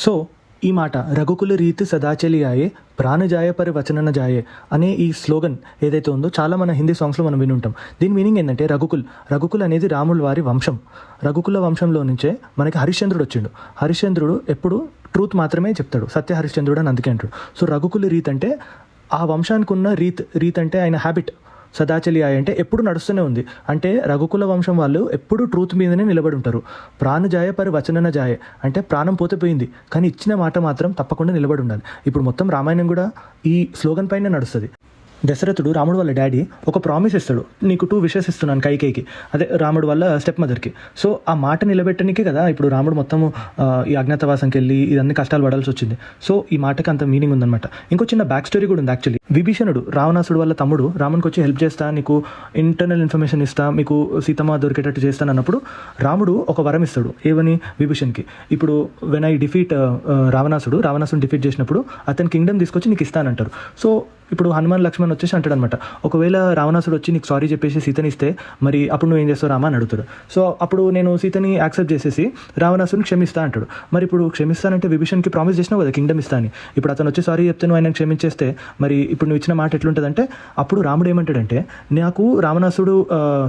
So ఈ మాట రఘుకుల రీతి సదాచలి ఆయే ప్రాణజాయ పరి వచనన జాయే అనే ఈ స్లోగన్ ఏదైతే ఉందో చాలా మన హిందీ సాంగ్స్లో మనం విని ఉంటాం. దీని మీనింగ్ ఏంటంటే రఘుకుల్ అనేది రాముల వారి వంశం. రఘుకుల వంశంలో నుంచే మనకి హరిశ్చంద్రుడు వచ్చిండు. హరిశ్చంద్రుడు ఎప్పుడు ట్రూత్ మాత్రమే చెప్తాడు, సత్య హరిశ్చంద్రుడు అని అందుకే అంటాడు. సో రఘుకుల రీత్ అంటే ఆ వంశానికి ఉన్న రీత్ అంటే ఆయన హ్యాబిట్. సదాచలి ఆయ అంటే ఎప్పుడు నడుస్తూనే ఉంది. అంటే రఘుకుల వంశం వాళ్ళు ఎప్పుడు ట్రూత్ మీదనే నిలబడి ఉంటారు. ప్రాణజాయ పరి వచనన జాయ అంటే ప్రాణం పోతే పోయింది, కానీ ఇచ్చిన మాట మాత్రం తప్పకుండా నిలబడి ఉండాలి. ఇప్పుడు మొత్తం రామాయణం కూడా ఈ స్లోగన్ పైన నడుస్తుంది. దశరథుడు రాముడు వాళ్ళ డాడీ ఒక ప్రామిస్ ఇస్తాడు, నీకు 2 విషెస్ ఇస్తున్నాను కైకేయికి, అదే రాముడు వాళ్ళ స్టెప్ మదర్కి. సో ఆ మాట నిలబెట్టడానికే కదా ఇప్పుడు రాముడు మొత్తము ఈ అజ్ఞాతవాసంకి వెళ్ళి ఇదన్నీ కష్టాలు పడాల్సి వచ్చింది. సో ఈ మాటకి అంత మీనింగ్ ఉందన్నమాట. ఇంకో చిన్న బ్యాక్ స్టోరీ కూడా ఉంది యాక్చువల్లీ. విభీషణుడు రావణాసుడు వాళ్ళ తమ్ముడు రామునికి వచ్చి హెల్ప్ చేస్తా, నీకు ఇంటర్నల్ ఇన్ఫర్మేషన్ ఇస్తా, మీకు సీతమ్మ దొరికేటట్టు చేస్తాను అన్నప్పుడు రాముడు ఒక వరం ఇస్తాడు. ఏవని? విభీషణ్కి. ఇప్పుడు వెన్ ఐ డిఫీట్ రావణాసుడు డిఫీట్ చేసినప్పుడు అతని కింగ్డమ్ తీసుకొచ్చి నీకు ఇస్తానంటారు. సో ఇప్పుడు హనుమాన్ లక్ష్మణ్ వచ్చేసి అంటాడు అనమాట, ఒకవేళ రావణాసుడు వచ్చి నీకు సారీ చెప్పేసి సీతని ఇస్తే మరి అప్పుడు నువ్వు ఏం చేస్తావు రామా అని అడుగుతాడు. సో అప్పుడు నేను సీతని యాక్సెప్ట్ చేసేసి రావణాసుడిని క్షమిస్తా అంటాడు. మరి ఇప్పుడు క్షమిస్తానంటే విభీషణ్కి ప్రామిస్ చేసినావు కదా కింగ్డమ్ ఇస్తా అని, ఇప్పుడు అతను వచ్చి సారీ చెప్తే నువ్వు ఆయన క్షమించేస్తే మరి ఇప్పుడు నువ్వు ఇచ్చిన మాట ఎట్లుంటుందంటే, అప్పుడు రాముడు ఏమంటాడంటే, నాకు రావణాసుడు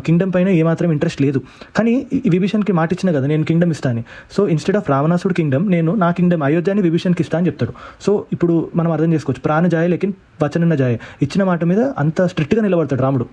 కింగ్డమ్ పైన ఏమాత్రం ఇంట్రెస్ట్ లేదు, కానీ విభీషణ్కి మాట ఇచ్చిన కదా నేను కింగ్డమ్ ఇస్తా అని. సో ఇన్స్టెడ్ ఆఫ్ రావణాసుడు కింగ్డమ్ నేను నా కింగ్డమ్ అయోధ్యని విభీషణ్కి ఇస్తా అని చెప్తాడు. సో ఇప్పుడు మనం అర్థం చేసుకోవచ్చు, ప్రాణ జాయ లేకిన్ వచనన్న జాయ, ఇచ్చిన మాట మీద అంత స్ట్రిక్ట్గా నిలబడతాడు రాముడు.